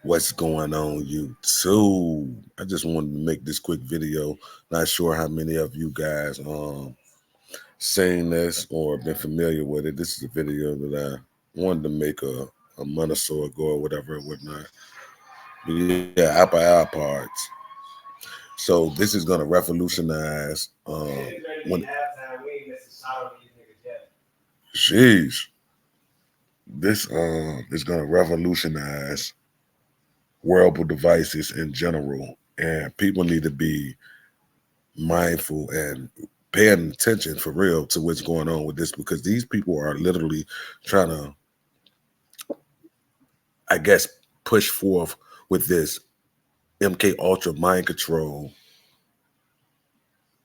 What's going on, YouTube? I just wanted to make this quick video. Not sure how many of you guys seen this or been familiar with it. This is a video that I wanted to make a month or so ago or whatever and whatnot. But yeah, Apple AirPods. So this is gonna revolutionize when jeez. This is gonna revolutionize wearable devices in general. And people need to be mindful and paying attention for real to what's going on with this because these people are literally trying to, I guess, push forth with this MK Ultra mind control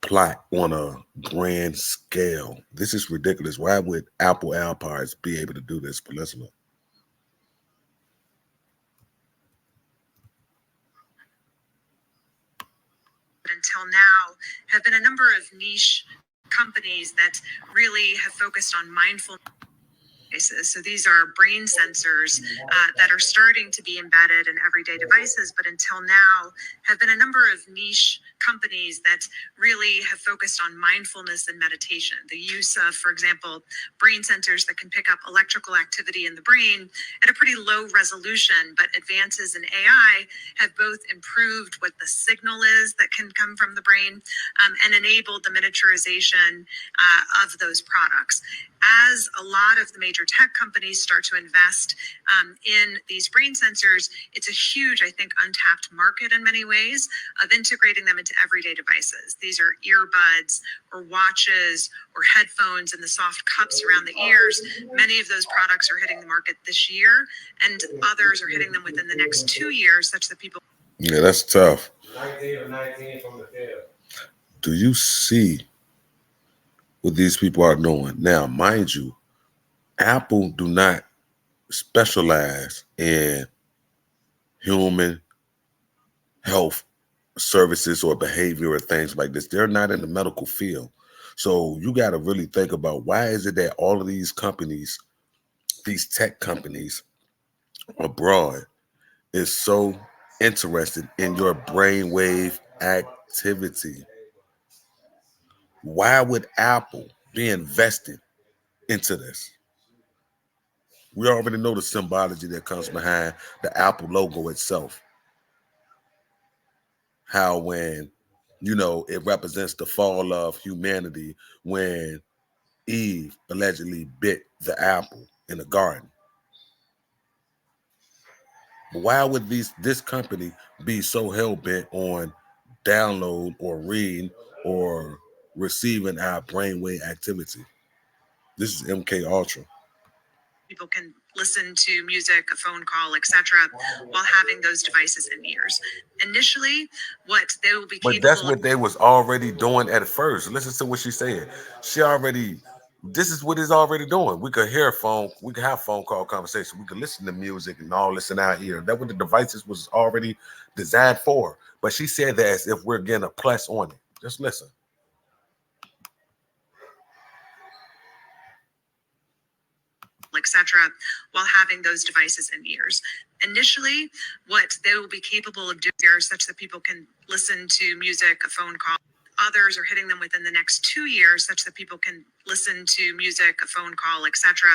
plot on a grand scale. This is ridiculous. Why would Apple AirPods be able to do this? But let's look. Until now have been a number of niche companies that really have focused on mindfulness. So these are brain sensors that are starting to be embedded in everyday devices, but until now have been a number of niche companies that really have focused on mindfulness and meditation. The use of, for example, brain sensors that can pick up electrical activity in the brain at a pretty low resolution, but advances in AI have both improved what the signal is that can come from the brain and enabled the miniaturization of those products. As a lot of the major tech companies start to invest in these brain sensors, it's a huge, I think, untapped market in many ways of integrating them into everyday devices. These are earbuds or watches or headphones and the soft cups around the ears. Many of those products are hitting the market this year, and others are hitting them within the next 2 years, such that people. Yeah, that's tough. 19 from the field. Do you see what these people are doing? Now, mind you, Apple do not specialize in human health services or behavior or things like this. They're not in the medical field. So you got to really think about why is it that all of these companies, these tech companies abroad is so interested in your brainwave activity? Why would Apple be invested into this? We already know the symbology that comes behind the Apple logo itself. How when, it represents the fall of humanity when Eve allegedly bit the apple in the garden. But why would this company be so hell-bent on download or reading or receiving our brainwave activity? This is MK Ultra. People can listen to music, a phone call, etc., while having those devices in ears. Initially, what they will be capable. But that's what they was already doing at first. Listen to what she said. This is what it's already doing. We could hear we could have phone call conversation. We could listen to music and all this in our ear. That's what the devices was already designed for. But she said that as if we're getting a plus on it. Just listen. etc., while having those devices in ears. Initially, what they will be capable of doing are such that people can listen to music, a phone call. Others are hitting them within the next 2 years, such that people can listen to music, a phone call, etc.,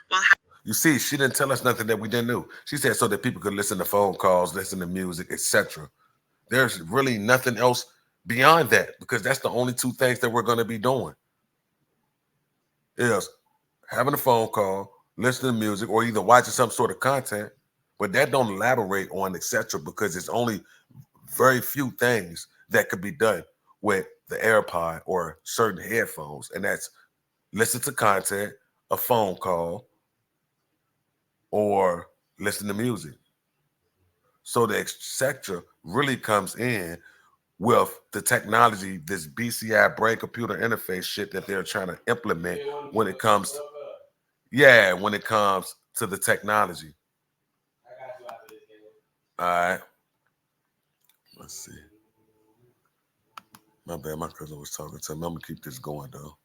while you see, she didn't tell us nothing that we didn't know. She said so that people could listen to phone calls, listen to music, etc. There's really nothing else beyond that because that's the only two things that we're going to be doing. Is having a phone call, listening to music, or either watching some sort of content, but that don't elaborate on etc. because it's only very few things that could be done with the AirPod or certain headphones, and that's listen to content, a phone call, or listen to music. So the etc. really comes in with the technology, this BCI brain computer interface shit that they're trying to implement when it comes to the technology. All right. Let's see. My bad, my cousin was talking to me. I'm gonna keep this going though.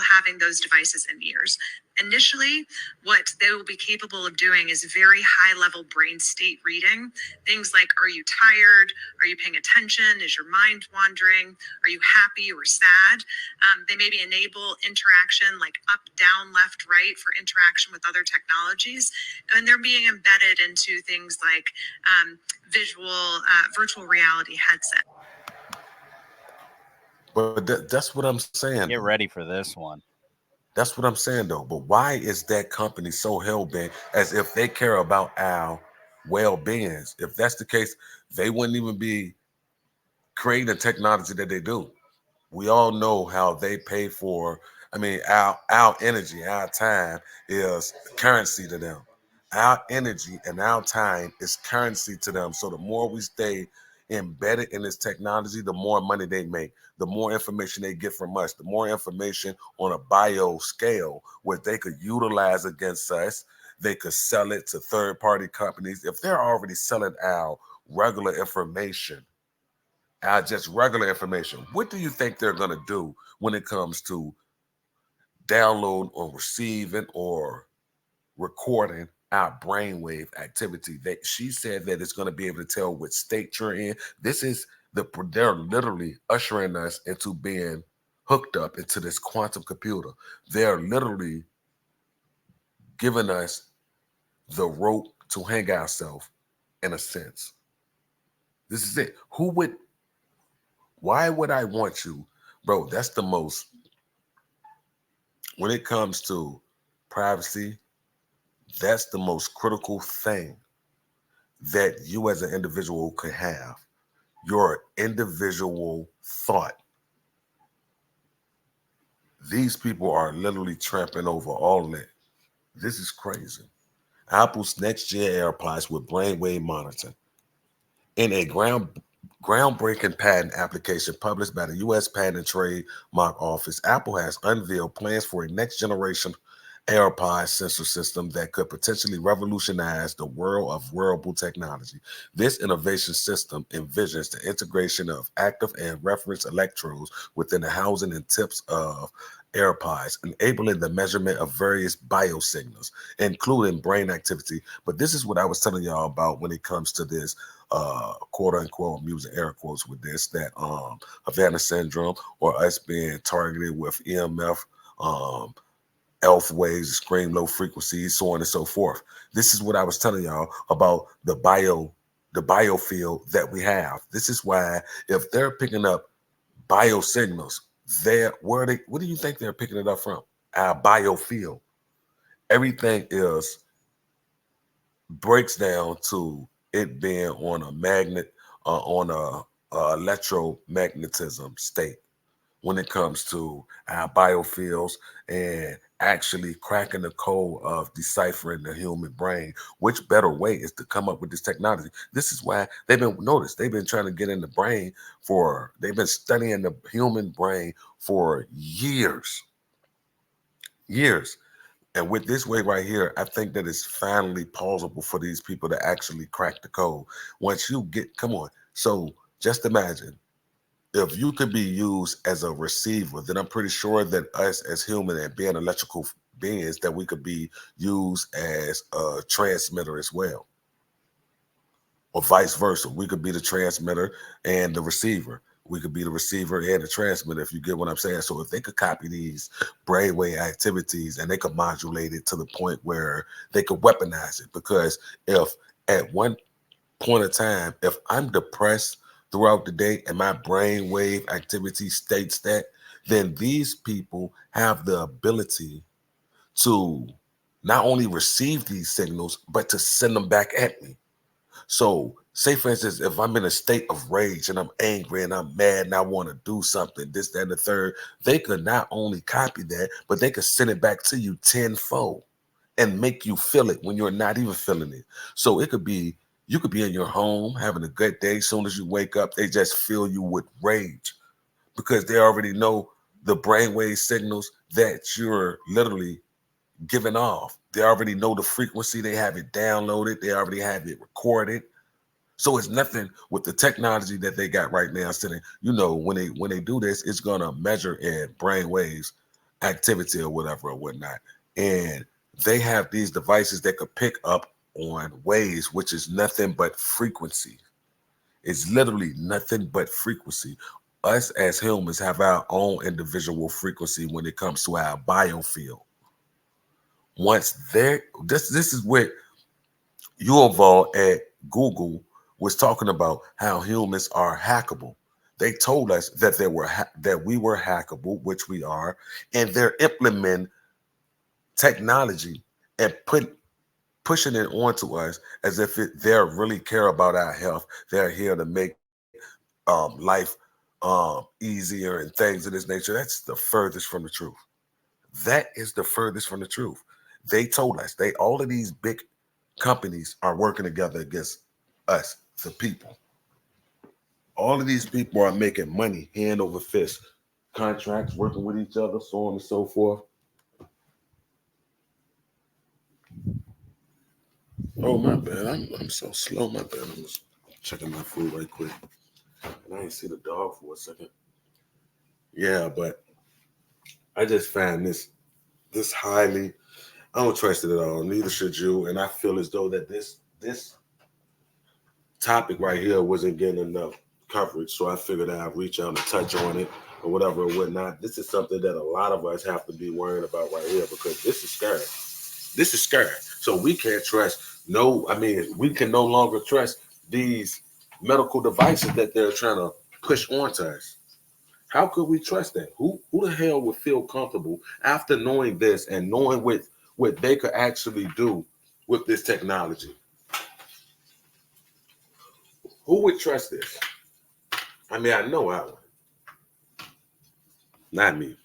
having those devices in ears. Initially, what they will be capable of doing is very high level brain state reading. Things like, are you tired? Are you paying attention? Is your mind wandering? Are you happy or sad? They maybe enable interaction like up, down, left, right for interaction with other technologies. And they're being embedded into things like virtual reality headset. But that's what I'm saying. Get ready for this one. That's what I'm saying, though. But why is that company so hell-bent as if they care about our well-beings? If that's the case, they wouldn't even be creating the technology that they do. We all know how they pay for, I mean, our energy, our time is currency to them. Our energy and our time is currency to them. So the more we stay embedded in this technology, the more money they make, the more information they get from us, the more information on a bio scale where they could utilize against us. They could sell it to third-party companies. If they're already selling our regular information, just regular information, what do you think they're going to do when it comes to download or receiving or recording our brainwave activity? She said that it's going to be able to tell what state you're in. They're literally ushering us into being hooked up into this quantum computer. They're literally giving us the rope to hang ourselves in a sense. This is it. Why would I want you, bro? That's the most, when it comes to privacy, that's the most critical thing that you as an individual could have. Your individual thought. These people are literally tramping over all that. This is crazy. Apple's next-gen AirPods with brainwave monitoring. In a groundbreaking patent application published by the U.S. Patent and Trademark Office, Apple has unveiled plans for a next-generation AirPod sensor system that could potentially revolutionize the world of wearable technology. This innovation system envisions the integration of active and reference electrodes within the housing and tips of AirPods, enabling the measurement of various biosignals, including brain activity. But this is what I was telling y'all about when it comes to this quote unquote, I'm using air quotes with this, that Havana syndrome, or us being targeted with EMF, ELF waves, extreme low frequencies, so on and so forth. This is what I was telling y'all about the biofield that we have. This is why if they're picking up biosignals, what do you think they're picking it up from? Our biofield. Everything breaks down to it being on a magnet, on a electromagnetism state when it comes to our biofields and actually cracking the code of deciphering the human brain. Which better way is to come up with this technology? This is why they've been trying to get in the brain they've been studying the human brain for years. And with this way right here, I think that it's finally plausible for these people to actually crack the code. Once you come on. So just imagine, if you could be used as a receiver, then I'm pretty sure that us as human and being electrical beings, that we could be used as a transmitter as well. Or vice versa. We could be the transmitter and the receiver. We could be the receiver and the transmitter, if you get what I'm saying. So if they could copy these brainwave activities and they could modulate it to the point where they could weaponize it. Because if at one point in time, if I'm depressed throughout the day and my brainwave activity states that, then these people have the ability to not only receive these signals, but to send them back at me. So say, for instance, if I'm in a state of rage and I'm angry and I'm mad and I want to do something, this, that, and the third, they could not only copy that, but they could send it back to you tenfold and make you feel it when you're not even feeling it. So you could be in your home having a good day. As soon as you wake up, they just fill you with rage because they already know the brainwave signals that you're literally giving off. They already know the frequency. They have it downloaded. They already have it recorded. So it's nothing with the technology that they got right now sitting. When they do this, it's gonna measure in brain waves activity or whatever or whatnot. And they have these devices that could pick up on waves, which is nothing but frequency. It's literally nothing but frequency. Us as humans have our own individual frequency when it comes to our biofield. Once there, this is what Yuval at Google was talking about, how humans are hackable. They told us that that we were hackable, which we are, and they're implementing technology and pushing it onto us as if they really care about our health. They're here to make life easier and things of this nature. That's the furthest from the truth. That is the furthest from the truth. They told us all of these big companies are working together against us, the people. All of these people are making money hand over fist, contracts, working with each other, so on and so forth. Oh, my bad. I'm so slow. My bad. I'm just checking my food right quick. And I didn't see the dog for a second. Yeah, but I just found this highly, I don't trust it at all. Neither should you. And I feel as though that this topic right here wasn't getting enough coverage. So I figured I'd reach out and touch on it or whatever or whatnot. This is something that a lot of us have to be worrying about right here, because this is scary. This is scary. So we can't trust we can no longer trust these medical devices that they're trying to push onto us. How could we trust that? Who the hell would feel comfortable after knowing this and knowing what they could actually do with this technology? Who would trust this? I mean, I know I would. Not me.